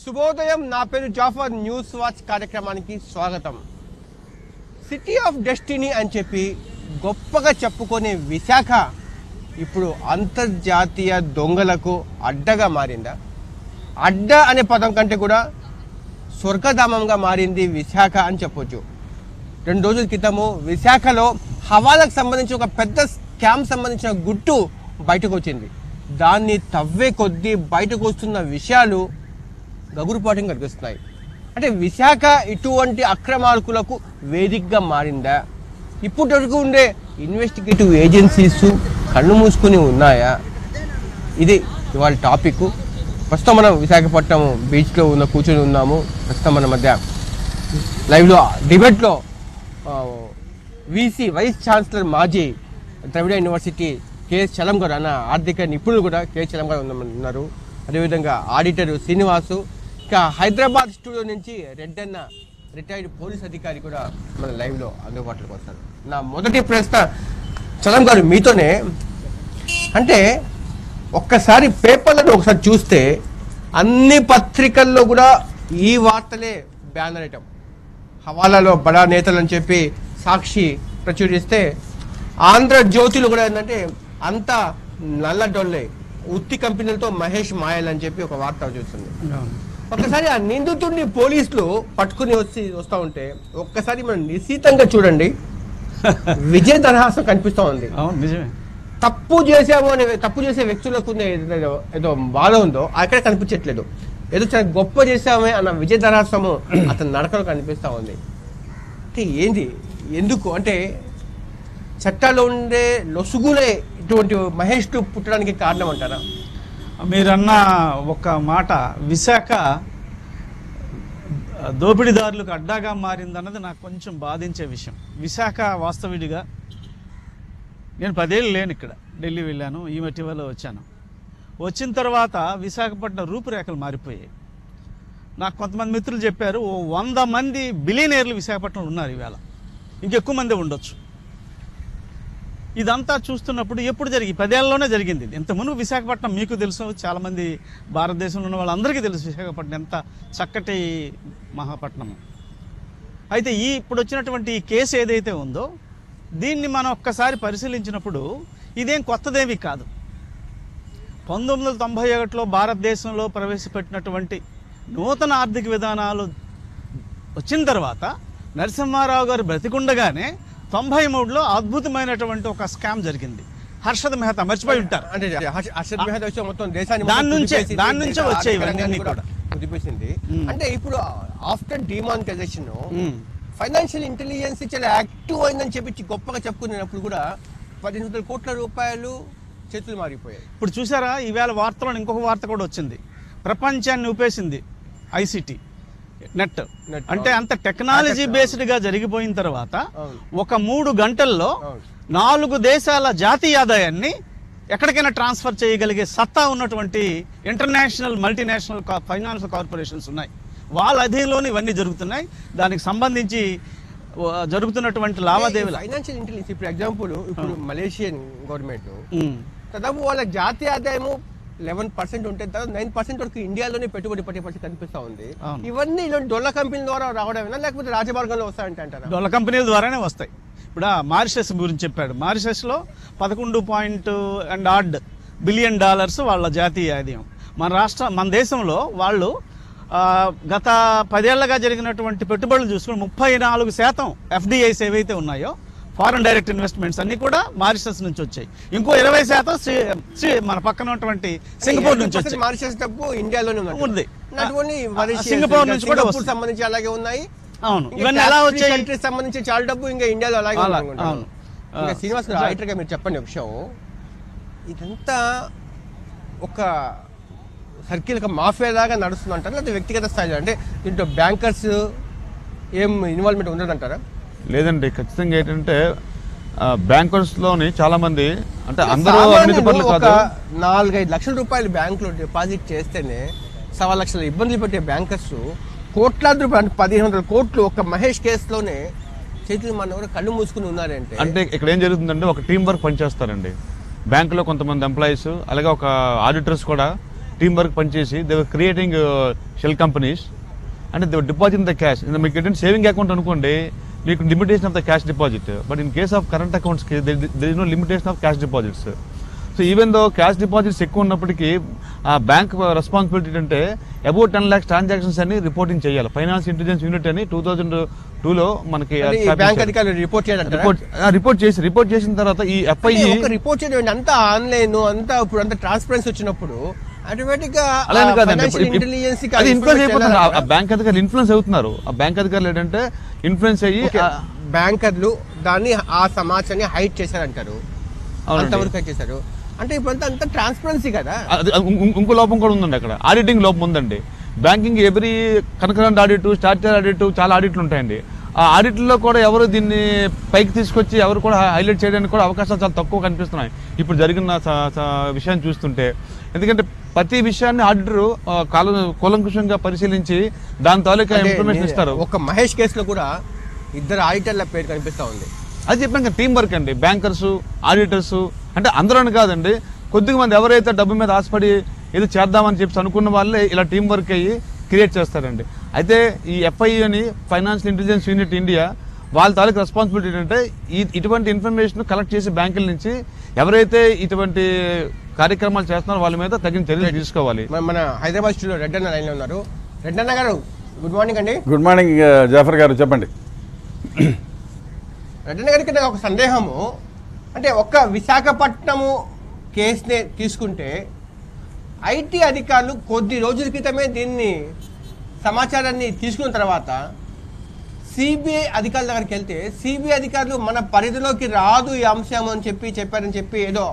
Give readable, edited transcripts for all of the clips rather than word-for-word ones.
శుభోదయం. నా పేరు జాఫర్. న్యూస్ వాచ్ కార్యక్రమానికి స్వాగతం. సిటీ ఆఫ్ డెస్టినీ అని చెప్పి గొప్పగా చెప్పుకునే విశాఖ ఇప్పుడు అంతర్జాతీయ దొంగలకు అడ్డగా మారిందా? అడ్డ అనే పదం కంటే కూడా స్వర్గధామంగా మారింది విశాఖ అని చెప్పొచ్చు. 2 రోజుల క్రితము విశాఖలో హవాలకు సంబంధించి ఒక పెద్ద స్కామ్ సంబంధించిన గుట్టు బయటకు వచ్చింది. దాన్ని తవ్వే కొద్దీ బయటకు వస్తున్న విషయాలు గగురుపాటుగా కనిపిస్తున్నాయి. అంటే విశాఖ ఇటువంటి అక్రమార్కులకు వేదికగా మారిందా? ఇప్పటి వరకు ఉండే ఇన్వెస్టిగేటివ్ ఏజెన్సీస్ కళ్ళు మూసుకుని ఉన్నాయా? ఇది ఇవాళ టాపిక్. ప్రస్తుతం మనం విశాఖపట్నం బీచ్లో కూర్చొని ఉన్నాము. ప్రస్తుతం మన మధ్య లైవ్లో డిబేట్లో వీసీ వైస్ ఛాన్సలర్ మాజీ ద్రవిడ యూనివర్సిటీ కేఎస్ చలం గారు అన్న ఆర్థిక నిపుణులు కూడా కేఎస్ చలం గారు ఉన్నారు. అదేవిధంగా ఆడిటర్ శ్రీనివాసు, ఇంకా హైదరాబాద్ స్టూడియో నుంచి రెడ్డన్న రిటైర్డ్ పోలీస్ అధికారి కూడా మన లైవ్లో అందుబాటులోకి వస్తారు. నా మొదటి ప్రశ్న చలం గారు మీతోనే. అంటే ఒక్కసారి పేపర్లను ఒకసారి చూస్తే అన్ని పత్రికల్లో కూడా ఈ వార్తలే బ్యానర్ ఐటమ్. హవాలాలో బడా నేతలు అని చెప్పి సాక్షి ప్రచురిస్తే ఆంధ్రజ్యోతిలో కూడా ఏంటంటే అంతా నల్ల డొల్లే, ఉత్తి కంపెనీలతో మహేష్ మాయల్ అని చెప్పి ఒక వార్త చూస్తుంది. ఒక్కసారి ఆ నిందితుడిని పోలీసులు పట్టుకుని వస్తూ ఉంటే ఒక్కసారి మనం నిశితంగా చూడండి, విజయ దరహాసం కనిపిస్తూ ఉంది. తప్పు చేసాము అనే తప్పు చేసే వ్యక్తులకు ఏదో బాధ ఉందో అక్కడ కనిపించట్లేదు. ఏదో చాలా గొప్ప చేసామే అన్న విజయ దరహాసము అతని నడకలో కనిపిస్తూ ఉంది. అంటే ఏంది, ఎందుకు అంటే చట్టాల్లో ఉండే లొసుగులే ఇటువంటి మహేష్ పుట్టడానికి కారణం అంటారా? మీరన్న ఒక మాట, విశాఖ దోపిడీదారులకు అడ్డాగా మారిందన్నది నాకు కొంచెం బాధించే విషయం. విశాఖ వాస్తవిడిగా నేను 10 ఏళ్ళు లేను ఇక్కడ, ఢిల్లీ వెళ్ళాను, ఈ మధ్యలో వచ్చాను. వచ్చిన తర్వాత విశాఖపట్నం రూపురేఖలు మారిపోయాయి. నాకు కొంతమంది మిత్రులు చెప్పారు, 100 మంది బిలియనీర్లు విశాఖపట్నంలో ఉన్నారు ఈవేళ, ఇంకెక్కువ మంది ఉండొచ్చు. ఇదంతా చూస్తున్నప్పుడు ఎప్పుడు 10 ఏళ్ళలోనే జరిగింది. ఇంత మునుపు విశాఖపట్నం మీకు తెలుసు, చాలామంది భారతదేశంలో ఉన్న వాళ్ళందరికీ తెలుసు విశాఖపట్నం ఎంత చక్కటి మహాపట్నం. అయితే ఇప్పుడు వచ్చినటువంటి ఈ కేసు ఏదైతే ఉందో దీన్ని మనం ఒక్కసారి పరిశీలించినప్పుడు ఇదేం కొత్తదేమీ కాదు. 1991లో భారతదేశంలో ప్రవేశపెట్టినటువంటి నూతన ఆర్థిక విధానాలు వచ్చిన తర్వాత నరసింహారావు గారు బ్రతికుండగానే 93లో అద్భుతమైనటువంటి ఒక స్కామ్ జరిగింది. హర్షద్ మెహతా మర్చిపోయి ఉంటారు. దాని నుంచే వచ్చాయి ఇవన్నీ కూడా. అంటే ఇప్పుడు ఆఫ్టర్ డిమానిటైజేషన్ ఫైనాన్షియల్ ఇంటెలిజెన్స్ చాలా యాక్టివ్ అయిందని చెప్పి గొప్పగా చెప్పుకునేటప్పుడు కూడా 15,000 కోట్ల రూపాయలు చేతులు మారిపోయాయి. ఇప్పుడు చూసారా, ఈవేళ వార్తలో ఇంకొక వార్త కూడా వచ్చింది. ప్రపంచాన్ని ఊపేసింది ఐసిటి నెట్. అంటే అంత టెక్నాలజీ బేస్డ్ గా జరిగిపోయిన తర్వాత ఒక 3 గంటల్లో 4 దేశాల జాతీయ ఆదాయాన్ని ఎక్కడికైనా ట్రాన్స్ఫర్ చేయగలిగే సత్తా ఉన్నటువంటి ఇంటర్నేషనల్ మల్టీనేషనల్ ఫైనాన్షియల్ కార్పొరేషన్స్ ఉన్నాయి. వాళ్ళ అధీనంలోనే ఇవన్నీ జరుగుతున్నాయి. దానికి సంబంధించి జరుగుతున్నటువంటి లావాదేవీలు ఫైనాన్షియల్ ఇంటెలిజెన్స్. ఇప్పుడు ఎగ్జాంపుల్, ఇప్పుడు మలేషియన్ గవర్నమెంట్ దాదాపు వాళ్ళ జాతీయ ఆదాయము 11% ఉంటే 9% వరకు ఇండియాలోనే పెట్టుబడి పెట్టే పరిస్థితి కనిపిస్తా ఉంది. ఇవన్నీ డొల్ల కంపెనీల ద్వారా రావడమేనా లేకపోతే రాజమార్గంలో వస్తాయంటే అంటారా? డొల్ల కంపెనీల ద్వారానే వస్తాయి. ఇప్పుడు మారిషస్ గురించి చెప్పాడు. మారిషస్లో 11.8 బిలియన్ డాలర్స్ వాళ్ళ జాతీయ ఆదాయం. మన దేశంలో వాళ్ళు గత 10 ఏళ్లుగా జరిగినటువంటి పెట్టుబడులు చూసుకుని 34% ఎఫ్డిఐస్ ఏవైతే ఉన్నాయో ఫారెన్ డైరెక్ట్ ఇన్వెస్ట్మెంట్స్ అన్ని కూడా మారిషస్ నుంచి వచ్చాయి. ఇంకో 20% మన పక్కన ఉన్నటువంటి సింగపూర్ నుంచి వచ్చాయి. మారిషస్ డబ్బు ఇండియాలోనే ఉంది. సింగపూర్ నుంచి కూడా సంబంధించి అలాగే ఉన్నాయి. అవును, ఇవన్నీ ఎలా వచ్చాయి? సంబంధించి చాలా డబ్బు ఇంకా ఇండియాలో అలాగే. అవును. శ్రీనివాస్ గారు, రైటర్ గా మీరు చెప్పండి ఒక విషయం. ఇదంతా ఒక సర్కిల్ మాఫియా లాగా నడుస్తుంది అంటారా లేకపోతే వ్యక్తిగత స్థాయిలో? అంటే దీంట్లో బ్యాంకర్స్ ఏం ఇన్వాల్వ్మెంట్ ఉండదంటారా? లేదండి, ఖచ్చితంగా ఏంటంటే బ్యాంకర్స్లోని చాలా మంది, అంటే అందరూ అవినీతి పనులు కాదు. 4-5 లక్షల రూపాయలు బ్యాంకులో డిపాజిట్ చేస్తేనే 1.25 లక్షల ఇబ్బందులు పెట్టే బ్యాంకర్స్ కోట్లాది రూపాయలు, అంటే 1,500 కోట్లు ఒక మహేష్ కేసులోనే చేతులు మన కళ్ళు మూసుకుని ఉన్నారంటే. అంటే ఇక్కడ ఏం జరుగుతుందంటే ఒక టీం వర్క్ పనిచేస్తారండి. బ్యాంకులో కొంతమంది ఎంప్లాయీస్, అలాగే ఒక ఆడిటర్స్ కూడా టీం వర్క్ పనిచేసి they were creating shell companies అంటే they were deposit the cash. మీకు ఏంటంటే సేవింగ్ అకౌంట్ అనుకోండి, మీకు limitation of the cash deposit, but in case of current అకౌంట్స్కి there is no limitation of cash deposits. So even though cash deposits ఎక్కువ ఉన్నప్పటికీ ఆ bank responsibility అంటే about 10 lakhs transactions అని రిపోర్టింగ్ చేయాలి. ఫైనాన్స్ ఇంటెలిజెన్స్ యూనిట్ అని 2002లో మనకి రిపోర్ట్ చేసిన తర్వాత ఈ ఎఫ్ఐఈ రిపోర్ట్ చేయడం అంతా ఆన్లైన్ అంతా ఇప్పుడు అంతా ట్రాన్స్పరెన్సీ వచ్చినప్పుడు బ్యాంక్ అధికారులు ఇన్ఫ్లుయెన్స్ అవుతున్నారు. ఆ బ్యాంక్ అధికారులు ఏంటంటే ఇన్ఫ్లుయెన్స్ అయ్యి బ్యాంకర్లు దాన్ని ఆ సమాచారాన్ని హైడ్ చేశారంటారు, అంతవరకు హైడ్ చేశారు. అంటే ఇప్పుడు అంతా ట్రాన్స్పరెన్సీ కదా. ఇంకో లోపం కూడా ఉందండి, అక్కడ ఆడిటింగ్ లోపం ఉందండి. Banking every concurrent audit, statutory audit, చాలా ఆడిట్లు ఉంటాయండి. ఆ ఆడిట్లో కూడా ఎవరు దీన్ని పైకి తీసుకొచ్చి ఎవరు కూడా హైలైట్ చేయడానికి కూడా అవకాశాలు చాలా తక్కువ కనిపిస్తున్నాయి ఇప్పుడు జరిగిన విషయాన్ని చూస్తుంటే. ఎందుకంటే ప్రతి విషయాన్ని ఆడిటరు కూలంకుషంగా పరిశీలించి దాని తాలూకా ఇన్ఫర్మేషన్ ఇస్తారు. ఒక మహేష్ కేసులో కూడా 2 ఆడిటర్ల పేరు కనిపిస్తూ ఉంది. అది చెప్పాక టీం వర్క్ అండి. బ్యాంకర్స్, ఆడిటర్స్ అంటే అందరూ కాదండి, కొద్దిగా మంది ఎవరైతే డబ్బు మీద ఆశపడి ఏదో చేద్దామని చెప్పి అనుకున్న వాళ్ళే ఇలా టీం వర్క్ అయ్యి క్రియేట్ చేస్తారండి. అయితే ఈ ఎఫ్ఐఈ అని ఫైనాన్షియల్ ఇంటెలిజెన్స్ యూనిట్ ఇండియా వాళ్ళ తాలూకు రెస్పాన్సిబిలిటీ ఏంటంటే ఇటువంటి ఇన్ఫర్మేషన్ కలెక్ట్ చేసి బ్యాంకుల నుంచి ఎవరైతే ఇటువంటి కార్యక్రమాలు చేస్తున్నారో వాళ్ళ మీద తగిన చర్యలు తీసుకోవాలి. మన హైదరాబాద్ స్టూడియో రెడ్డన్న లైన్లో ఉన్నారు. రెడ్డన్న గారు గుడ్ మార్నింగ్ అండి. గుడ్ మార్నింగ్ జాఫర్ గారు, చెప్పండి. రెడ్డన్న గారికి నాకు ఒక సందేహము, అంటే ఒక్క విశాఖపట్నము కేసునే తీసుకుంటే ఐటీ అధికారులు కొద్ది రోజుల క్రితమే దీన్ని సమాచారాన్ని తీసుకున్న తర్వాత సిబిఐ అధికారుల దగ్గరికి వెళ్తే సిబిఐ అధికారులు మన పరిధిలోకి రాదు ఈ అంశం అని చెప్పారని చెప్పి ఏదో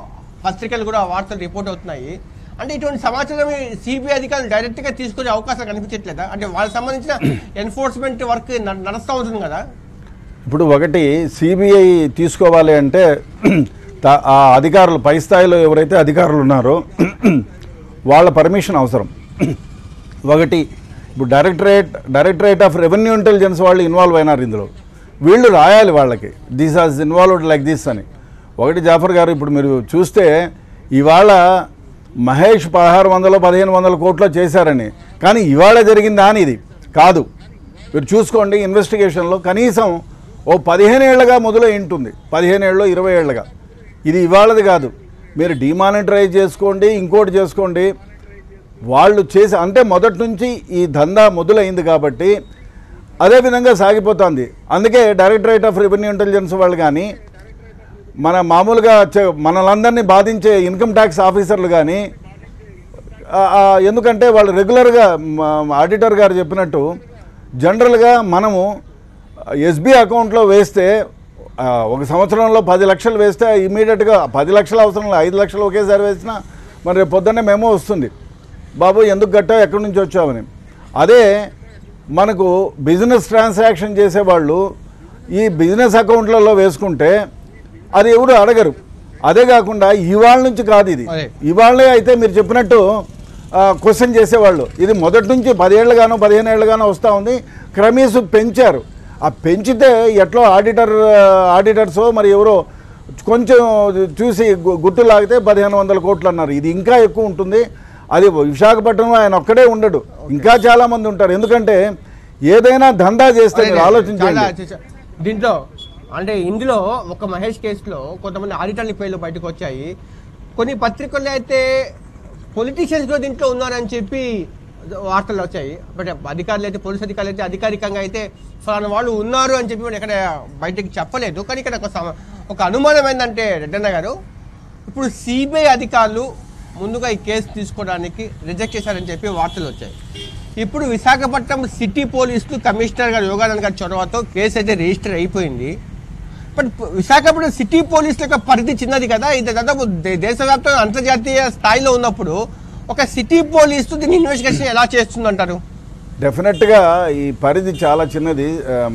పత్రికలు కూడా వార్తలు రిపోర్ట్ అవుతున్నాయి. అంటే ఇటువంటి సమాచారం సిబిఐ అధికారులు డైరెక్ట్గా తీసుకునే అవకాశం కనిపించట్లేదా? అంటే వాళ్ళకి సంబంధించిన ఎన్ఫోర్స్మెంట్ వర్క్ నడుస్తూ ఉంటుంది కదా. ఇప్పుడు ఒకటి సిబిఐ తీసుకోవాలి అంటే ఆ అధికారులు పై స్థాయిలో ఎవరైతే అధికారులు ఉన్నారో వాళ్ళ పర్మిషన్ అవసరం. ఒకటి ఇప్పుడు డైరెక్టరేట్ ఆఫ్ రెవెన్యూ ఇంటెలిజెన్స్ వాళ్ళు ఇన్వాల్వ్ అయినారు ఇందులో. వీళ్ళు రాయాలి వాళ్ళకి this has involved like this అని. ఒకటి జాఫర్ గారు, ఇప్పుడు మీరు చూస్తే ఇవాళ మహేష్ 1600-1500 కోట్లు చేశారని, కానీ ఇవాళ జరిగిందా అని ఇది కాదు. మీరు చూసుకోండి ఇన్వెస్టిగేషన్లో కనీసం ఓ 15 ఏళ్ళగా మొదలై ఉంటుంది, 15 ఏళ్ళు 20 ఏళ్ళగా. ఇది ఇవాళది కాదు. మీరు డిమానిటరైజ్ చేసుకోండి, ఇంకోటి చేసుకోండి, వాళ్ళు చేసి అంటే మొదటి నుంచి ఈ దందా మొదలైంది కాబట్టి అదేవిధంగా సాగిపోతుంది. అందుకే డైరెక్టరేట్ ఆఫ్ రెవెన్యూ ఇంటెలిజెన్స్ వాళ్ళు కానీ మన మామూలుగా మనలందరినీ బాధించే ఇన్కమ్ ట్యాక్స్ ఆఫీసర్లు కానీ, ఎందుకంటే వాళ్ళు రెగ్యులర్గా ఆడిటర్ గారు చెప్పినట్టు జనరల్గా మనము ఎస్బీఐ అకౌంట్లో వేస్తే ఒక సంవత్సరంలో 10 లక్షలు వేస్తే ఇమీడియట్గా 10 లక్షలు అవసరం లేదు, 5 లక్షలు ఒకేసారి వేసినా మరి రేపు పొద్దున్నే మెమో వస్తుంది, బాబు ఎందుకు కట్టావు, ఎక్కడి నుంచి వచ్చావని. అదే మనకు బిజినెస్ ట్రాన్సాక్షన్ చేసేవాళ్ళు ఈ బిజినెస్ అకౌంట్లలో వేసుకుంటే అది ఎవరు అడగరు. అదే కాకుండా ఇవాళ నుంచి కాదు, ఇది ఇవాళే అయితే మీరు చెప్పినట్టు క్వశ్చన్ చేసేవాళ్ళు. ఇది మొదటి నుంచి 10 ఏళ్ళగానో 15 ఏళ్ళగానో వస్తూ ఉంది. క్రమేసు పెంచారు. ఆ పెంచితే ఎట్లా ఆడిటర్సో మరి ఎవరో కొంచెం చూసి గుర్తు లాగితే 1500 కోట్లు అన్నారు. ఇది ఇంకా ఎక్కువ ఉంటుంది. అది విశాఖపట్నంలో ఆయన ఒక్కడే ఉండడు, ఇంకా చాలామంది ఉంటారు. ఎందుకంటే ఏదైనా దందా చేస్తే మీరు ఆలోచించండి. దీంట్లో అంటే ఇందులో ఒక మహేష్ కేసులో కొంతమంది ఆడిటర్ల పేర్లు బయటకు వచ్చాయి. కొన్ని పత్రికల్లో అయితే పొలిటీషియన్స్ కూడా దీంట్లో ఉన్నారని చెప్పి వార్తలు వచ్చాయి. బట్ అధికారులు అయితే, పోలీసు అధికారులు అయితే అధికారికంగా అయితే ఫలానా వాళ్ళు ఉన్నారు అని చెప్పి ఎక్కడ బయటకు చెప్పలేదు. కానీ ఇక్కడ ఒక అనుమానం ఏంటంటే రెడ్డన్న గారు, ఇప్పుడు సిబిఐ అధికారులు ముందుగా ఈ కేసు తీసుకోవడానికి రిజెక్ట్ చేశారని చెప్పి వార్తలు వచ్చాయి. ఇప్పుడు విశాఖపట్నం సిటీ పోలీసులు కమిషనర్ గారు యోగానంద్ గారి చొరవతో కేసు అయితే రిజిస్టర్ అయిపోయింది. బట్ విశాఖపట్నం సిటీ పోలీసుల యొక్క పరిధి చిన్నది కదా, ఇది దాదాపు దేశవ్యాప్తంగా అంతర్జాతీయ స్థాయిలో ఉన్నప్పుడు ఒక సిటీ పోలీసు దీన్ని ఇన్వెస్టిగేషన్ ఎలా చేస్తుందంటారు? డెఫినెట్గా ఈ పరిధి చాలా చిన్నది.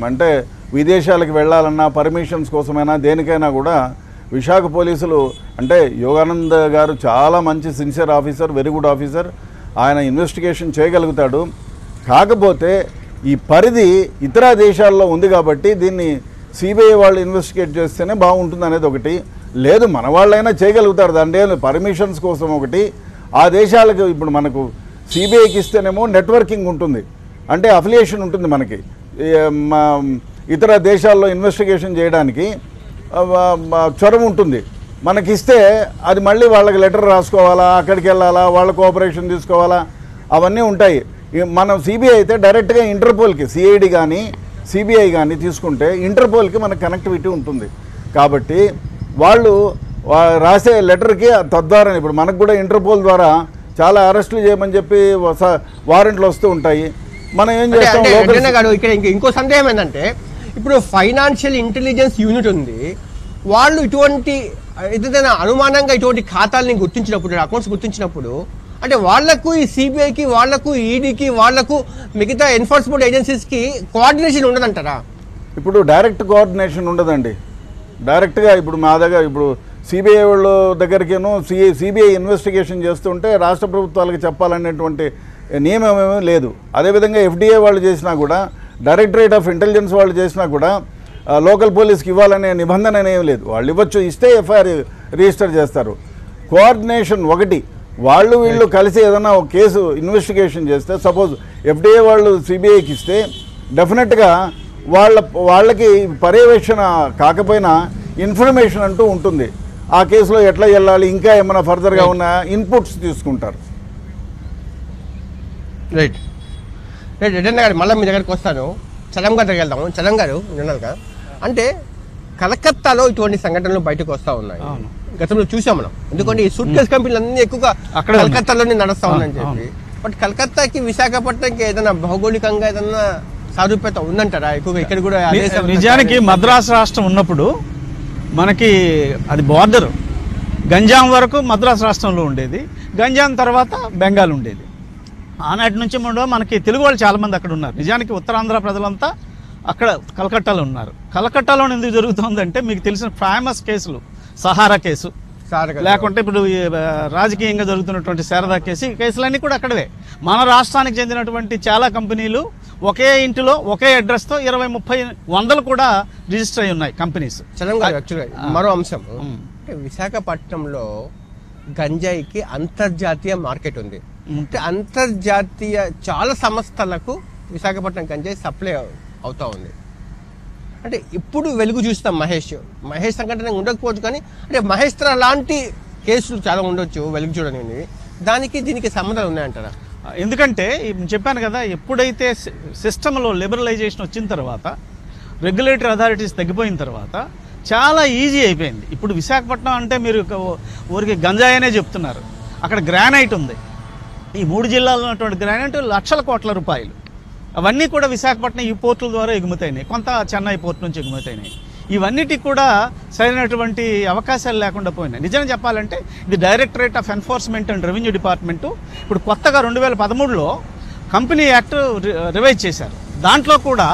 అంటే విదేశాలకు వెళ్ళాలన్నా పర్మిషన్స్ కోసమైనా దేనికైనా కూడా విశాఖ పోలీసులు అంటే యోగానంద్ గారు చాలా మంచి sincere officer, very good officer. ఆయన ఇన్వెస్టిగేషన్ చేయగలుగుతాడు. కాకపోతే ఈ పరిధి ఇతర దేశాల్లో ఉంది కాబట్టి దీన్ని సిబిఐ వాళ్ళు ఇన్వెస్టిగేట్ చేస్తేనే బాగుంటుంది అనేది ఒకటి. లేదు మన వాళ్ళైనా చేయగలుగుతారు. దాంట్లో పర్మిషన్స్ కోసం ఒకటి, ఆ దేశాలకు ఇప్పుడు మనకు సిబిఐకి ఇస్తేనేమో నెట్వర్కింగ్ ఉంటుంది, అంటే అఫిలియేషన్ ఉంటుంది మనకి ఇతర దేశాల్లో ఇన్వెస్టిగేషన్ చేయడానికి చొరవ ఉంటుంది. మనకిస్తే అది మళ్ళీ వాళ్ళకి లెటర్ రాసుకోవాలా, అక్కడికి వెళ్ళాలా, వాళ్ళ కోఆపరేషన్ తీసుకోవాలా, అవన్నీ ఉంటాయి. మనం సిబిఐ అయితే డైరెక్ట్గా ఇంటర్పోల్కి సిఐడి కానీ సిబిఐ కానీ తీసుకుంటే ఇంటర్పోల్కి మనకు కనెక్టివిటీ ఉంటుంది. కాబట్టి వాళ్ళు రాసే లెటర్కి తద్వారా ఇప్పుడు మనకు కూడా ఇంటర్పోల్ ద్వారా చాలా అరెస్టులు చేయమని చెప్పి వారెంట్లు వస్తూ ఉంటాయి. మనం ఏం చేస్తాం, ఇక్కడ ఇంకో సందేహం ఏంటంటే ఇప్పుడు ఫైనాన్షియల్ ఇంటెలిజెన్స్ యూనిట్ ఉంది, వాళ్ళు ఇటువంటి ఏదైనా అనుమానంగా ఇటువంటి ఖాతాలని గుర్తించినప్పుడు, అకౌంట్స్ గుర్తించినప్పుడు, అంటే వాళ్లకు ఈ సిబిఐకి, వాళ్లకు ఈడీకి, వాళ్లకు మిగతా ఎన్ఫోర్స్మెంట్ ఏజెన్సీస్కి కోఆర్డినేషన్ ఉండదంటారా? ఇప్పుడు డైరెక్ట్ కోఆర్డినేషన్ ఉండదండి. డైరెక్ట్గా ఇప్పుడు మా దగ్గర ఇప్పుడు సిబిఐ వాళ్ళ దగ్గరికేనో సిబిఐ ఇన్వెస్టిగేషన్ చేస్తుంటే రాష్ట్ర ప్రభుత్వాలకు చెప్పాలనేటువంటి నియమం ఏమీ లేదు. అదేవిధంగా ఎఫ్డిఏ వాళ్ళు చేసినా కూడా, డైరెక్టరేట్ ఆఫ్ ఇంటెలిజెన్స్ వాళ్ళు చేసినా కూడా లోకల్ పోలీస్కి ఇవ్వాలనే నిబంధన ఏమీ లేదు. వాళ్ళు ఇవ్వచ్చు, ఇస్తే ఎఫ్ఐఆర్ రిజిస్టర్ చేస్తారు. కోఆర్డినేషన్ ఒకటి, వాళ్ళు వీళ్ళు కలిసి ఏదైనా ఒక కేసు ఇన్వెస్టిగేషన్ చేస్తే, సపోజ్ ఎఫ్డిఏ వాళ్ళు సిబిఐకి ఇస్తే డెఫినెట్గా వాళ్ళకి పర్యవేక్షణ కాకపోయినా ఇన్ఫర్మేషన్ అంటూ ఉంటుంది. ఆ కేసులో ఎట్లా వెళ్ళాలి, ఇంకా ఏమైనా ఫర్దర్గా ఉన్న ఇన్పుట్స్ తీసుకుంటారు. రైట్ రైట్ రెడ్డన్న గారు, మళ్ళీ మీ దగ్గరికి వస్తాను. చలం గారి దగ్గరికి వెళ్దాము. చలం గారు, జనరల్గా అంటే కలకత్తాలో ఇటువంటి సంఘటనలు బయటకు వస్తూ ఉన్నాయి. గతంలో చూసాం మనం, ఎందుకంటే ఈ సూట్ కేస్ కంపెనీలు అన్నీ ఎక్కువగా కలకత్తాలోనే నడుస్తూ ఉన్నాయని చెప్పి. బట్ కలకత్తాకి విశాఖపట్నంకి ఏదైనా భౌగోళికంగా ఏదైనా సారూప్యత ఉందంటారా? ఎక్కువగా ఇక్కడ కూడా నిజానికి మద్రాసు రాష్ట్రం ఉన్నప్పుడు మనకి అది బార్డర్, గంజాం వరకు మద్రాసు రాష్ట్రంలో ఉండేది, గంజాం తర్వాత బెంగాల్ ఉండేది. ఆనాటి నుంచి మనకి తెలుగు వాళ్ళు చాలామంది అక్కడ ఉన్నారు. నిజానికి ఉత్తరాంధ్ర ప్రజలంతా అక్కడ కలకట్టాలో ఉన్నారు. కలకట్టాలో ఎందుకు జరుగుతుందంటే మీకు తెలిసిన ఫేమస్ కేసులు, సహారా కేసు, లేకుంటే ఇప్పుడు రాజకీయంగా జరుగుతున్నటువంటి శారదా కేసు, ఈ కేసులన్నీ కూడా అక్కడవే. మన రాష్ట్రానికి చెందినటువంటి చాలా కంపెనీలు ఒకే ఇంటిలో ఒకే అడ్రస్తో 20-30 వందలు కూడా రిజిస్టర్ అయి ఉన్నాయి కంపెనీస్. మరో అంశం, విశాఖపట్నంలో గంజాయికి అంతర్జాతీయ మార్కెట్ ఉంది. అంటే అంతర్జాతీయ చాలా సంస్థలకు విశాఖపట్నం గంజాయి సప్లై అవుతా ఉంది. అంటే ఇప్పుడు వెలుగు చూస్తాం మహేష్ సంఘటన ఉండకపోవచ్చు, కానీ అంటే మహేష్ లాంటి కేసులు చాలా ఉండొచ్చు వెలుగు చూడని. దానికి దీనికి సంబంధాలు ఉన్నాయంటారా? ఎందుకంటే చెప్పాను కదా, ఎప్పుడైతే సిస్టంలో లిబరలైజేషన్ వచ్చిన తర్వాత, రెగ్యులేటరీ అథారిటీస్ తగ్గిపోయిన తర్వాత చాలా ఈజీ అయిపోయింది. ఇప్పుడు విశాఖపట్నం అంటే మీరు ఊరికి గంజాయి అనే చెప్తున్నారు, అక్కడ గ్రానైట్ ఉంది. ఈ 3 జిల్లాల్లో ఉన్నటువంటి గ్రానైట్ లక్షల కోట్ల రూపాయలు. అవన్నీ కూడా విశాఖపట్నం ఈ పోర్టుల ద్వారా ఎగుమతైనాయి, కొంత చెన్నై పోర్టు నుంచి ఎగుమతైనాయి. ఇవన్నిటికి కూడా సరైనటువంటి అవకాశాలు లేకుండా పోయినాయి. నిజంగా చెప్పాలంటే ఇది directorate of enforcement and revenue department ఇప్పుడు కొత్తగా 2013లో కంపెనీ యాక్ట్ రివైజ్ చేశారు. దాంట్లో కూడా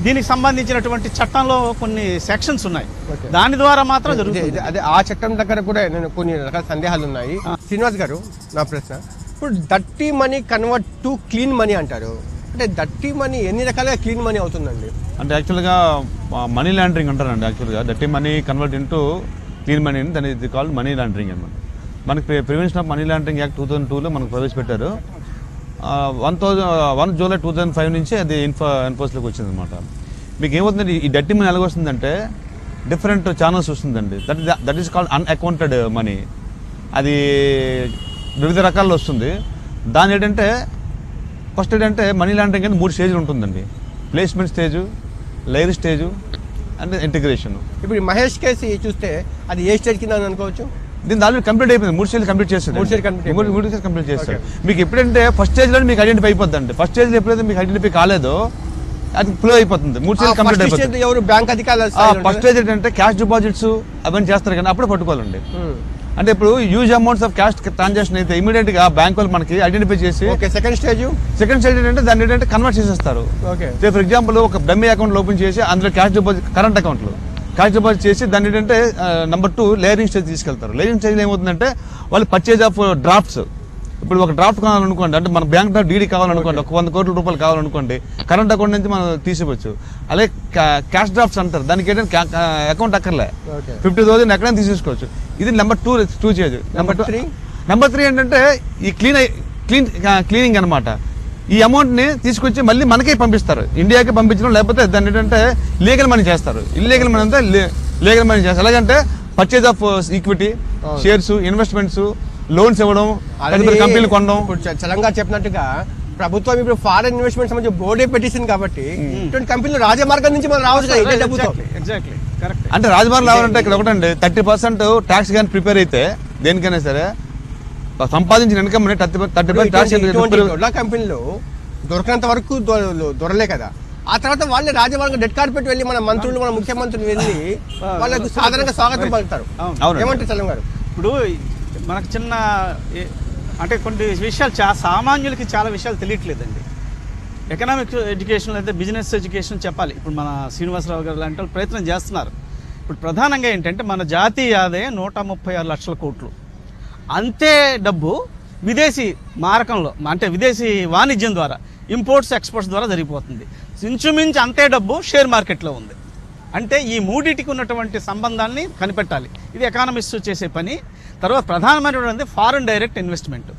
దీనికి సంబంధించినటువంటి చట్టంలో కొన్ని సెక్షన్స్ ఉన్నాయి, దాని ద్వారా మాత్రం జరుగుతుంది. అదే ఆ చట్టం దగ్గర కూడా నేను కొన్ని రకాల సందేహాలు ఉన్నాయి. శ్రీనివాస్ గారు, నా ప్రశ్న, ఇప్పుడు dirty money convert to clean money అంటారు. అంటే డర్టీ మనీ ఎన్ని రకాలుగా క్లీన్ మనీ అవుతుందండి? అంటే యాక్చువల్గా మనీ లాండరింగ్ అంటారండి. యాక్చువల్గా dirty money convert into clean money అని, దాని ఇది కాల్డ్ మనీ లాండరింగ్ అనమాట. మనకి prevention of money laundering act 2002లో మనకు ప్రవేశపెట్టారు. 1 జూలై 2005 నుంచి అది ఎన్ఫోర్స్లోకి వచ్చింది అనమాట. మీకు ఏమవుతుందండి, ఈ డర్టీ మనీ ఎలాగ వస్తుందంటే డిఫరెంట్ ఛానల్స్ వస్తుందండి. That is called unaccounted money. అది వివిధ రకాల్లో వస్తుంది. దాని ఏంటంటే ఫస్ట్ ఏంటంటే మనీ లాండరింగ్ అంటే 3 స్టేజ్లు ఉంటుందండి. Placement stage, layer stage and integration. ఇప్పుడు మహేష్ కేసు చూస్తే అది ఏ స్టేజ్ కింద అనుకోవచ్చు? దీని ఆల్రెడీ కంప్లీట్ అయిపోయింది. 3 స్టేజ్ కంప్లీట్ చేస్తారు. 3 స్టేజ్ కంప్లీట్ చేస్తారు. మీకు ఎప్పుడంటే ఫస్ట్ స్టేజ్లో మీకు ఐడెంటిఫై అయిపోద్ది. ఫస్ట్ స్టేజ్లో ఎప్పుడైతే మీకు ఐడెంటిఫై కాలేదో అది ఫ్లో అయిపోతుంది. 3 స్టేజ్ కంప్లీట్ అయిపోతుంది. ఎవరు బ్యాంక్ అధికారులు ఫస్ట్ స్టేజ్ ఏంటంటే క్యాష్ డిపాజిట్స్ అవన్నీ చేస్తారు, కానీ అప్పుడు పట్టుకోవాలండి. అంటే ఇప్పుడు huge amounts of cash transaction అయితే ఇమీడియట్ గా బ్యాంక్ వాళ్ళు మనకి ఐడెంటిఫై చేసి, సెకండ్ స్టేజ్ ఏంటంటే దాన్ని ఏంటంటే కన్వర్ట్ చేసేస్తారు. ఫర్ ఎగ్జాంపుల్ ఒక డమ్మీ అకౌంట్ ఓపెన్ చేసి అందులో క్యాష్ డిపాజిట్, కరెంట్ అకౌంట్లో క్యాష్ డిపాజిట్ చేసి దాన్ని ఏంటంటే నెంబర్ 2 లేయరింగ్ స్టేజ్ తీసుకెళ్తారు. లేయరింగ్ స్టేజ్లో ఏమవుతుందంటే వాళ్ళు పర్చేజ్ ఆఫ్ డ్రాఫ్ట్స్, ఇప్పుడు ఒక డ్రాఫ్ట్ కావాలనుకోండి, అంటే మన బ్యాంక్ డ్రాఫ్ట్ డీడీ కావాలనుకోండి, ఒక 100 కోట్ల రూపాయలు కావాలనుకోండి, కరెంట్ అకౌంట్ నుంచి మనం తీసుకోవచ్చు. అలాగే క్యాష్ డ్రాఫ్ట్స్ అంటారు, దానికి ఏంటంటే అకౌంట్ అక్కర్లే, 50,000 ఎక్కడైనా తీసేసుకోవచ్చు. ఇది నెంబర్ 2 స్టేజ్. నెంబర్ 3 నెంబర్ 3 ఏంటంటే ఈ క్లీనింగ్ అనమాట. ఈ అమౌంట్ని తీసుకొచ్చి మళ్ళీ మనకే పంపిస్తారు, ఇండియాకి పంపించడం, లేకపోతే దాన్ని ఏంటంటే లీగల్ మనీ చేస్తారు. ఇల్లీగల్ మనీ అంతా లీగల్ మనీ చేస్తారు. ఎలాగంటే purchase of equity, shares, investments, loans ఇవ్వడం, కంపెనీలు కొనడం. చలంగా చెప్పినట్టుగా ప్రభుత్వం ఇప్పుడు ఫారెన్ ఇన్వెస్ట్మెంట్స్ సంబంధించి బోర్డే పెట్టింది కాబట్టి ఇటువంటి కంపెనీలు రాజమార్గం నుంచి మనం రావచ్చు కదా డబ్బుతో. Exactly correct. అంటే రాజమార్గం రావాలంటే ఇక్కడ ఒకటండి 30% ట్యాక్స్ కానీ ప్రిపేర్ అయితే దేనికైనా సరే సంపాదించిన ఇన్కమ్ 30% ట్యాక్స్ కంపెనీలు దొరకనంత వరకు దొరలే కదా. ఆ తర్వాత వాళ్ళే రాజమార్గం డెడ్ కార్పెట్ వెళ్ళి మన మంత్రులు, మన ముఖ్యమంత్రులు వెళ్ళి వాళ్ళకు సాధారణంగా స్వాగతం పలుకుతారు. ఏమంటారు చలం గారు? ఇప్పుడు మనకు చిన్న అంటే కొన్ని విషయాలు సామాన్యులకి చాలా విషయాలు తెలియట్లేదండి. ఎకనామిక్ ఎడ్యుకేషన్ అయితే బిజినెస్ ఎడ్యుకేషన్ చెప్పాలి. ఇప్పుడు మన శ్రీనివాసరావు గారు లాంటి వాళ్ళు ప్రయత్నం చేస్తున్నారు. ఇప్పుడు ప్రధానంగా ఏంటంటే మన జాతీయ ఆదాయం 136 లక్షల కోట్లు. అంతే డబ్బు విదేశీ మారకంలో అంటే విదేశీ వాణిజ్యం ద్వారా, ఇంపోర్ట్స్ ఎక్స్పోర్ట్స్ ద్వారా జరిగిపోతుంది. ఇంచుమించు అంతే డబ్బు షేర్ మార్కెట్లో ఉంది. అంటే ఈ మూడింటికి ఉన్నటువంటి సంబంధాన్ని కనిపెట్టాలి. ఇది ఎకానమిస్ట్ చేసే పని. తర్వాత ప్రధానమైనటువంటి ఫారెన్ డైరెక్ట్ ఇన్వెస్ట్మెంట్.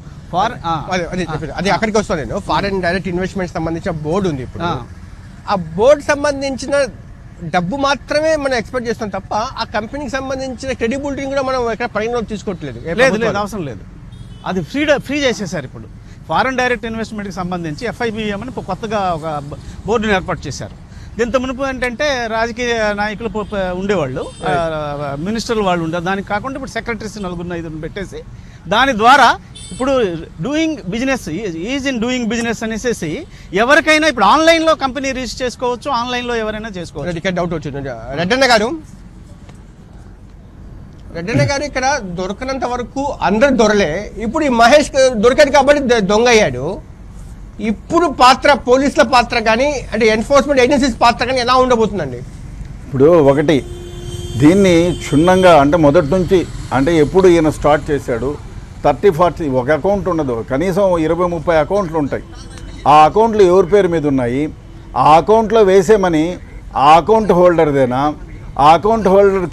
అది అక్కడికి వస్తాను నేను. ఫారెన్ డైరెక్ట్ ఇన్వెస్ట్మెంట్ సంబంధించిన బోర్డు ఉంది ఇప్పుడు. ఆ బోర్డు సంబంధించిన డబ్బు మాత్రమే మనం ఎక్స్పెక్ట్ చేస్తాం తప్ప ఆ కంపెనీకి సంబంధించిన క్రెడిబిలిటీని కూడా మనం ఎక్కడ పరిగణలోకి తీసుకోవట్లేదు. లేదు, అవసరం లేదు. అది ఫ్రీ చేసేసారు. ఇప్పుడు ఫారెన్ డైరెక్ట్ ఇన్వెస్ట్మెంట్కి సంబంధించి FIBM అని కొత్తగా ఒక బోర్డుని ఏర్పాటు చేశారు. దీంతో మునుపు ఏంటంటే రాజకీయ నాయకులు ఉండేవాళ్ళు, మినిస్టర్లు వాళ్ళు ఉండేవారు. దానికి కాకుండా ఇప్పుడు సెక్రటరీస్ 4-5 పెట్టేసి దాని ద్వారా ఇప్పుడు డూయింగ్ బిజినెస్ డూయింగ్ బిజినెస్ అనేసి ఎవరికైనా ఇప్పుడు ఆన్లైన్లో కంపెనీ రిజిస్టర్ చేసుకోవచ్చు, ఆన్లైన్లో ఎవరైనా చేసుకోవచ్చు. ఇక్కడ డౌట్ వచ్చింది రెడ్డన్న గారు ఇక్కడ దొరకనంత వరకు అందరు దొరలే. ఇప్పుడు ఈ మహేష్ దొరికాడు కాబట్టి దొంగ అయ్యాడు. ఇప్పుడు పోలీసుల పాత్ర కానీ అంటే ఎన్ఫోర్స్మెంట్ ఏజెన్సీస్ పాత్ర కానీ ఎలా ఉండబోతుందండి? ఇప్పుడు ఒకటి దీన్ని క్షుణ్ణంగా అంటే మొదటి నుంచి అంటే ఎప్పుడు ఈయన స్టార్ట్ చేశాడు 30-40 ఒక అకౌంట్ ఉండదు, కనీసం 20-30 అకౌంట్లు ఉంటాయి. ఆ అకౌంట్లు ఎవరి పేరు మీద ఉన్నాయి, ఆ అకౌంట్లో వేసే మనీ ఆ అకౌంట్ హోల్డర్దేనా, ఆ అకౌంట్ హోల్డర్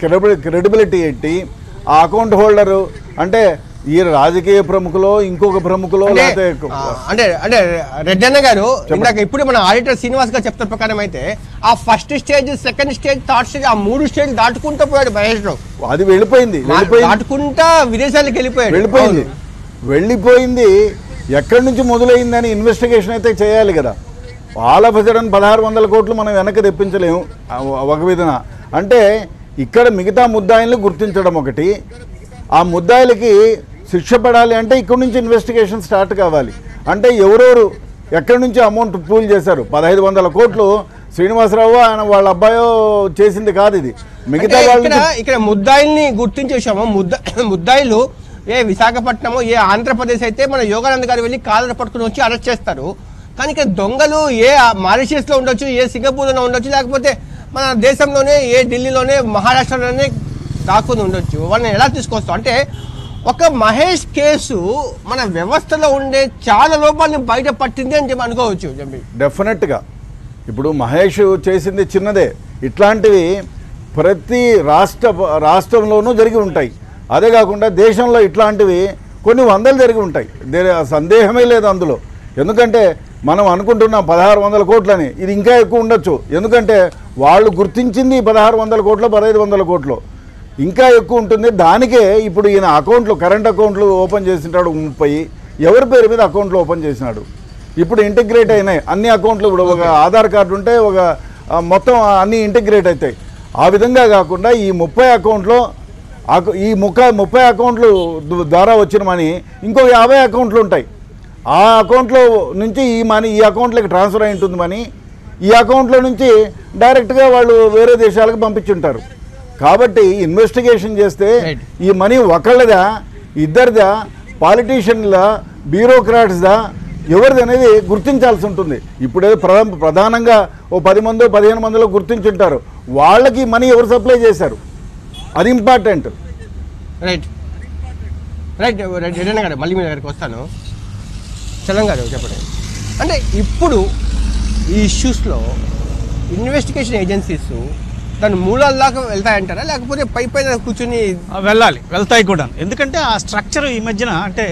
క్రెడిబిలిటీ ఏంటి, ఆ అకౌంట్ హోల్డరు అంటే ఈ రాజకీయ ప్రముఖులో ఇంకొక ప్రముఖులో అంటే రెడ్డన్న గారు ఇందాక ఇప్పుడు మన ఆడిటర్ శ్రీనివాస్ గారు చెప్తున్న ప్రకారం అయితే ఆ first stage, second stage, third stage ఆ 3 స్టేజ్ దాటుకుంటూ పోయాడు మహేష్ రావు. అది వెళ్ళిపోయింది దాటుకుంటా విదేశాలకు వెళ్ళిపోయింది. ఎక్కడి నుంచి మొదలైందని ఇన్వెస్టిగేషన్ అయితే చేయాలి కదా. ఆల్ ఆఫ్ సడన్ 1600 కోట్లు మనం వెనక్కి తెప్పించలేము ఒక విధంగా. అంటే ఇక్కడ మిగతా ముద్దాయిల్ని గుర్తించడం ఒకటి, ఆ ముద్దాయిలకి శిక్ష పడాలి అంటే ఇక్కడ నుంచి ఇన్వెస్టిగేషన్ స్టార్ట్ కావాలి. అంటే ఎవరెవరు ఎక్కడి నుంచి అమౌంట్ పూల్ చేశారు. 1500 కోట్లు శ్రీనివాసరావు ఆయన వాళ్ళ అబ్బాయో చేసింది కాదు ఇది. మిగతా వాళ్ళు ఇక్కడ ముద్దాయిల్ని గుర్తించేసాము. ముద్దాయిలు ఏ విశాఖపట్నమో ఏ ఆంధ్రప్రదేశ్ అయితే మన యోగానంద్ గారు వెళ్ళి కాలర్ పట్టుకుని వచ్చి అరెస్ట్ చేస్తారు. కానీ ఇక్కడ దొంగలు ఏ మారిషియస్లో ఉండొచ్చు, ఏ సింగపూర్లో ఉండొచ్చు, లేకపోతే మన దేశంలోనే ఏ ఢిల్లీలోనే మహారాష్ట్రలోనే దాక్కుని ఉండొచ్చు. వాళ్ళని ఎలా తీసుకొస్తాం అంటే ఒక మహేష్ కేసు మన వ్యవస్థలో ఉండే చాలా లోపాలని బయట పట్టింది అని చెప్పి అనుకోవచ్చు. డెఫినెట్గా ఇప్పుడు మహేష్ చేసింది చిన్నదే, ఇట్లాంటివి ప్రతి రాష్ట్రంలోనూ జరిగి ఉంటాయి. అదే కాకుండా దేశంలో ఇట్లాంటివి కొన్ని వందలు జరిగి ఉంటాయి, సందేహమే లేదు అందులో. ఎందుకంటే మనం అనుకుంటున్నాం 1600 కోట్లని, ఇది ఇంకా ఎక్కువ ఉండొచ్చు. ఎందుకంటే వాళ్ళు గుర్తించింది 1600 కోట్లు 1500 కోట్లు ఇంకా ఎక్కువ ఉంటుంది. దానికే ఇప్పుడు ఈయన అకౌంట్లు కరెంట్ అకౌంట్లు ఓపెన్ చేసినాడు 30, ఎవరి పేరు మీద అకౌంట్లు ఓపెన్ చేసినాడు. ఇప్పుడు ఇంటిగ్రేట్ అయినాయి అన్ని అకౌంట్లు. ఇప్పుడు ఒక ఆధార్ కార్డు ఉంటే ఒక మొత్తం అన్నీ ఇంటిగ్రేట్ అవుతాయి. ఆ విధంగా కాకుండా ఈ 30 అకౌంట్లో ఈ 30 అకౌంట్లు ద్వారా వచ్చిన మనీ ఇంకో 50 అకౌంట్లు ఉంటాయి. ఆ అకౌంట్లో నుంచి ఈ మనీ ఈ అకౌంట్లోకి ట్రాన్స్ఫర్ అయి ఉంటుంది మనీ. ఈ అకౌంట్లో నుంచి డైరెక్ట్గా వాళ్ళు వేరే దేశాలకు పంపించుంటారు. కాబట్టి ఇన్వెస్టిగేషన్ చేస్తే ఈ మనీ ఒకళ్ళదా, ఇద్దరిదా, పాలిటీషియన్లా, బ్యూరోక్రాట్స్దా, ఎవరిది అనేది గుర్తించాల్సి ఉంటుంది. ఇప్పుడే ప్రధానంగా ఓ 10 మందో 15 మందిలో గుర్తించుంటారు. వాళ్ళకి మనీ ఎవరు సప్లై చేశారు అది ఇంపార్టెంట్. రైట్ రెడ్డన్న గారు మళ్ళీ మీ దగ్గరికి వస్తాను. చలం గారు చెప్పండి. అంటే ఇప్పుడు ఈ ఇష్యూస్లో ఇన్వెస్టిగేషన్ ఏజెన్సీస్ దాని మూలాల దాకా వెళ్తాయంటారా, లేకపోతే పై పైన కూర్చొని వెళ్తాయి కూడా. ఎందుకంటే ఆ స్ట్రక్చర్ ఈ మధ్యన అంటే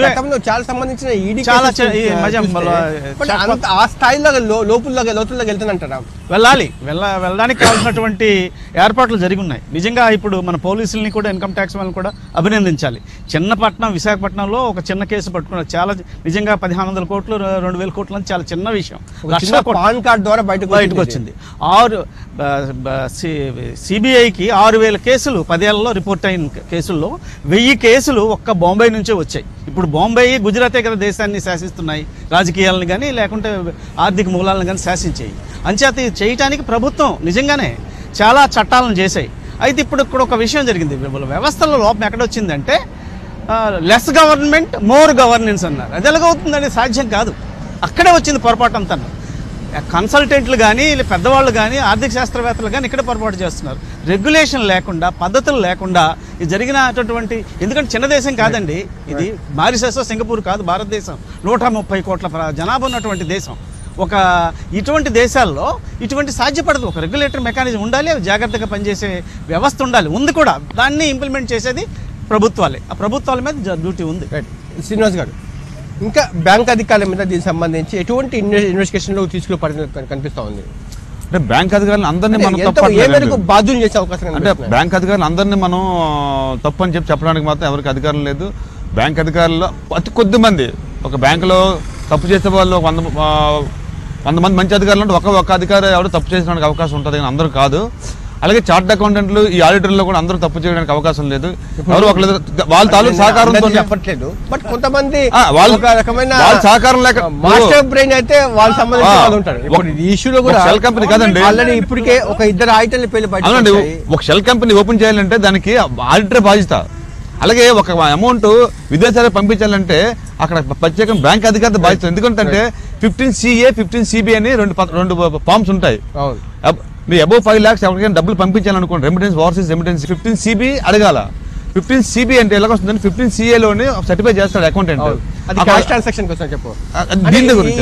గతంలో చాలా సంబంధించిన చాలా ఆ స్థాయిలో లోతుల్లోకి వెళ్తుందంటారా? వెళ్ళడానికి కావాల్సినటువంటి ఏర్పాట్లు జరిగి ఉన్నాయి. నిజంగా ఇప్పుడు మన పోలీసుల్ని కూడా, ఇన్కమ్ ట్యాక్స్ వాళ్ళని కూడా అభినందించాలి. చిన్నపట్నం, విశాఖపట్నంలో ఒక చిన్న కేసు పట్టుకున్నారు. చాలా నిజంగా 1500 కోట్లు 2000 కోట్లు అని చాలా చిన్న విషయం. పాన్ కార్డ్ ద్వారా బయటకు వచ్చింది. సిబిఐకి 6000 కేసులు 10 ఏళ్లలో రిపోర్ట్ అయిన కేసుల్లో 1000 కేసులు ఒక్క బాంబే నుంచే వచ్చాయి. ఇప్పుడు బాంబే, గుజరాతే కదా దేశాన్ని శాసిస్తున్నాయి, రాజకీయాలను కానీ లేకుంటే ఆర్థిక మూలాలను కానీ శాసించాయి. అంచేత చేయటానికి ప్రభుత్వం నిజంగానే చాలా చట్టాలను చేశాయి. అయితే ఇప్పుడు ఇక్కడ ఒక విషయం జరిగింది. వ్యవస్థలో లోపం ఎక్కడొచ్చిందంటే లెస్ గవర్నమెంట్ మోర్ గవర్నెన్స్ అన్నారు. అది ఎలాగవుతుందని సాధ్యం కాదు. అక్కడే వచ్చింది పొరపాటు అంతా. కన్సల్టెంట్లు కానీ పెద్దవాళ్ళు కానీ ఆర్థిక శాస్త్రవేత్తలు కానీ ఇక్కడే పొరపాటు చేస్తున్నారు. రెగ్యులేషన్ లేకుండా, పద్ధతులు లేకుండా ఇది జరిగినటువంటి, ఎందుకంటే చిన్న దేశం కాదండి ఇది. మారిషస్, సింగపూర్ కాదు, భారతదేశం 130 కోట్ల జనాభా ఉన్నటువంటి దేశం. ఇటువంటి దేశాల్లో ఇటువంటి సాధ్యపడదు. ఒక రెగ్యులేటరీ మెకానిజం ఉండాలి, అవి జాగ్రత్తగా పనిచేసే వ్యవస్థ ఉండాలి, ఉంది కూడా. దాన్ని ఇంప్లిమెంట్ చేసేది ప్రభుత్వాలే. ఆ ప్రభుత్వాల మీద డ్యూటీ ఉంది. శ్రీనివాస్ గారు, ఇంకా బ్యాంక్ అధికారుల మీద దీనికి సంబంధించి ఎటువంటి ఇన్వెస్టిగేషన్లో తీసుకునే కనిపిస్తూ ఉంది? అంటే బ్యాంక్ అధికారులు అందరినీ మనం బాధ్యులు చేసే అవకాశం, అంటే బ్యాంక్ అధికారులు అందరినీ మనం తప్పు అని చెప్పడానికి మాత్రం ఎవరికి అధికారం లేదు. బ్యాంక్ అధికారుల్లో అతి కొద్ది మంది, ఒక బ్యాంకులో తప్పు చేసే వాళ్ళు 100 మంది మంచి అధికారులు అంటే ఒక అధికారి ఎవరు తప్పు చేసడానికి అవకాశం ఉంటుంది, కానీ అందరూ కాదు. అలాగే చార్ట్ అకౌంటెంట్లు, ఈ ఆడిటర్లు కూడా అందరూ తప్పు చేయడానికి అవకాశం లేదు. ఎవరు వాళ్ళ తాలూకు సహకారంతో చెప్పట్లేదు, బట్ కొంతమంది సహకారం లేక మాస్టర్ బ్రెయిన్ అయితే వాళ్ళు సంబంధించిన ఉంటారు. ఇష్యూలో కూడా షెల్ కంపెనీ కదండి, ఆల్రెడీ ఇప్పటికే ఒక 2 ఆడిటర్లు పేర్లు అవునండి. ఒక షెల్ కంపెనీ ఓపెన్ చేయాలంటే దానికి ఆడిటర్ బాధ్యత. అలాగే ఒక అమౌంట్ విదేశాలకు పంపించాలంటే అక్కడ ప్రత్యేక బ్యాంక్ అధికారి బాధ్యత. ఎందుకంటే 15 CA 15 CB అని రెండు ఫార్మ్స్ ఉంటాయి. మీరు అబౌవ్ 5 lakhs ఎవరికైనా డబ్బులు పంపించాలనుకోండి, రెమిటెన్స్, ఓవర్సీస్ రెమిటెన్స్ 15 CB అడగాల. 15 CB అంటే ఎలా వస్తుందని 15 CA లోనే సర్టిఫై చేస్తాడు అకౌంటెంట్. ట్రాన్సాక్షన్ కోసం చెప్పు.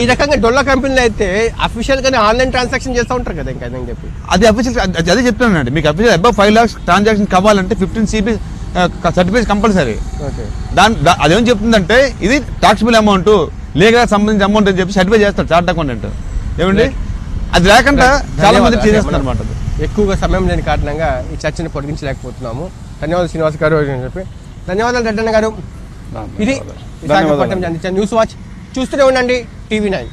ఈ రకంగా డొల్లా కంపెనీలు అయితే అఫీషియల్ గానే ఆన్లైన్ ట్రాన్సాక్షన్ చేస్తూ ఉంటారు కదా, ఇంకా చెప్పి అది అఫీషియల్. అదే చెప్తానండి, మీకు అఫీషియల్ అబౌవ్ 5 lakhs ట్రాన్సాక్షన్ కావాలంటే 15 CB సర్టిఫికేట్ కంపల్సరీ. అదేం చెప్తుందంటే ఇది టాక్సిబుల్ అమౌంట్, లీగల్ సంబంధించిన అమౌంట్ అని చెప్పి సర్టిఫై చేస్తాడు చార్ట్ అకౌంటెంట్. ఏమండి, అది లేకుండా చాలా మంది చేస్తున్నారు అనమాట. ఎక్కువగా సమయం లేని కారణంగా ఈ చర్చను పొడిగించలేకపోతున్నాము. ధన్యవాదాలు శ్రీనివాస్ గారు అని చెప్పి. ధన్యవాదాలు రెడ్డన్న గారు. ఇది విశాఖపట్నం న్యూస్ వాచ్. చూస్తూనే ఉండండి TV9.